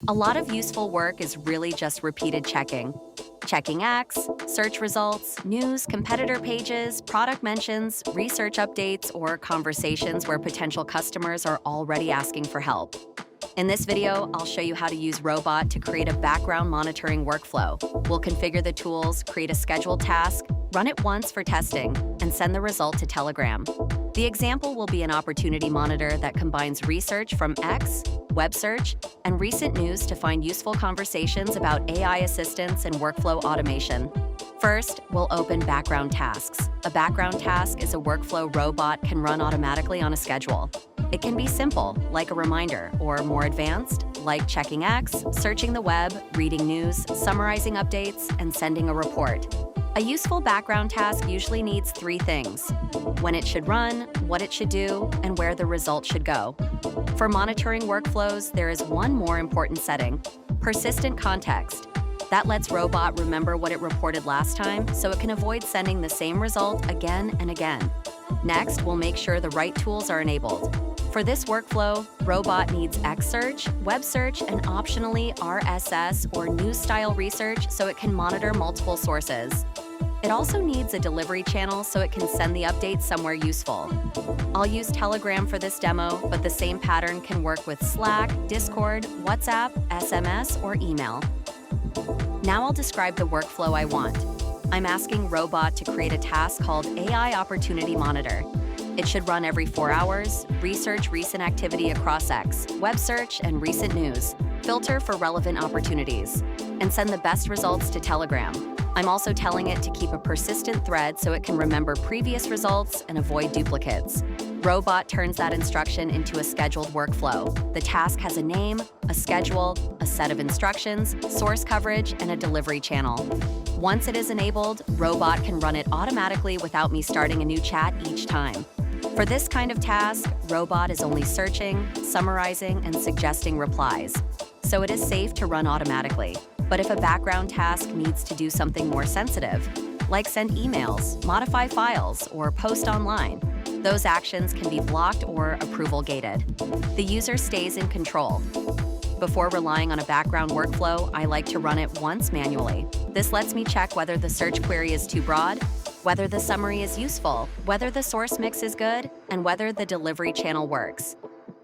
A lot of useful work is really just repeated checking. Checking X, search results, news, competitor pages, product mentions, research updates, or conversations where potential customers are already asking for help. In this video, I'll show you how to use Robot to create a background monitoring workflow. We'll configure the tools, create a scheduled task, run it once for testing, and send the result to Telegram. The example will be an opportunity monitor that combines research from X, web search, and recent news to find useful conversations about AI assistance and workflow automation. First, we'll open background tasks. A background task is a workflow Robot can run automatically on a schedule. It can be simple, like a reminder, or more advanced, like checking X, searching the web, reading news, summarizing updates, and sending a report. A useful background task usually needs three things: when it should run, what it should do, and where the result should go. For monitoring workflows, there is one more important setting: persistent context. That lets Robot remember what it reported last time, so it can avoid sending the same result again and again. Next, we'll make sure the right tools are enabled. For this workflow, Robot needs X search, web search, and optionally RSS or news-style research so it can monitor multiple sources. It also needs a delivery channel so it can send the updates somewhere useful. I'll use Telegram for this demo, but the same pattern can work with Slack, Discord, WhatsApp, SMS, or email. Now I'll describe the workflow I want. I'm asking Robot to create a task called AI Opportunity Monitor. It should run every 4 hours, research recent activity across X, web search, and recent news, filter for relevant opportunities, and send the best results to Telegram. I'm also telling it to keep a persistent thread so it can remember previous results and avoid duplicates. Robot turns that instruction into a scheduled workflow. The task has a name, a schedule, a set of instructions, source coverage, and a delivery channel. Once it is enabled, Robot can run it automatically without me starting a new chat each time. For this kind of task, Robot is only searching, summarizing, and suggesting replies, so it is safe to run automatically. But if a background task needs to do something more sensitive, like send emails, modify files, or post online, those actions can be blocked or approval gated. The user stays in control. Before relying on a background workflow, I like to run it once manually. This lets me check whether the search query is too broad, whether the summary is useful, whether the source mix is good, and whether the delivery channel works.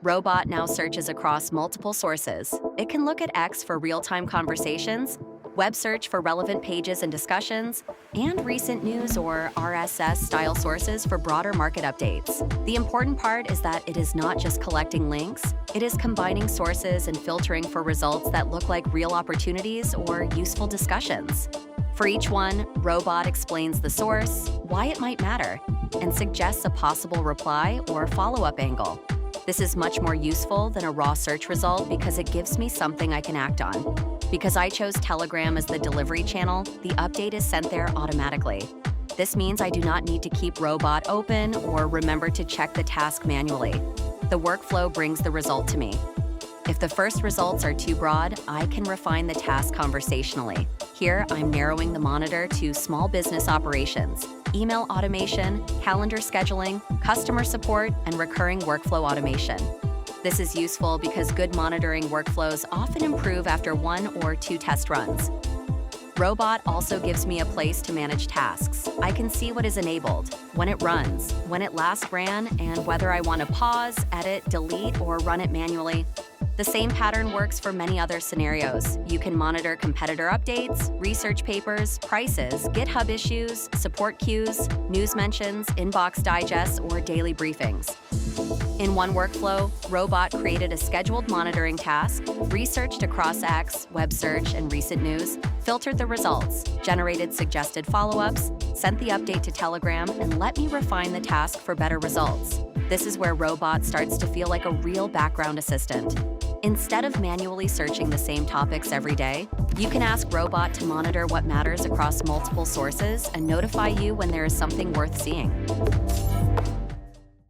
Robot now searches across multiple sources. It can look at X for real-time conversations, web search for relevant pages and discussions, and recent news or RSS-style sources for broader market updates. The important part is that it is not just collecting links, it is combining sources and filtering for results that look like real opportunities or useful discussions. For each one, Robot explains the source, why it might matter, and suggests a possible reply or follow-up angle. This is much more useful than a raw search result because it gives me something I can act on. Because I chose Telegram as the delivery channel, the update is sent there automatically. This means I do not need to keep Robot open or remember to check the task manually. The workflow brings the result to me. If the first results are too broad, I can refine the task conversationally. Here, I'm narrowing the monitor to small business operations, email automation, calendar scheduling, customer support, and recurring workflow automation. This is useful because good monitoring workflows often improve after 1 or 2 test runs. Robot also gives me a place to manage tasks. I can see what is enabled, when it runs, when it last ran, and whether I want to pause, edit, delete, or run it manually. The same pattern works for many other scenarios. You can monitor competitor updates, research papers, prices, GitHub issues, support queues, news mentions, inbox digests, or daily briefings. In one workflow, Robot created a scheduled monitoring task, researched across X, web search, and recent news, filtered the results, generated suggested follow-ups, sent the update to Telegram, and let me refine the task for better results. This is where Robot starts to feel like a real background assistant. Instead of manually searching the same topics every day, you can ask Robot to monitor what matters across multiple sources and notify you when there is something worth seeing.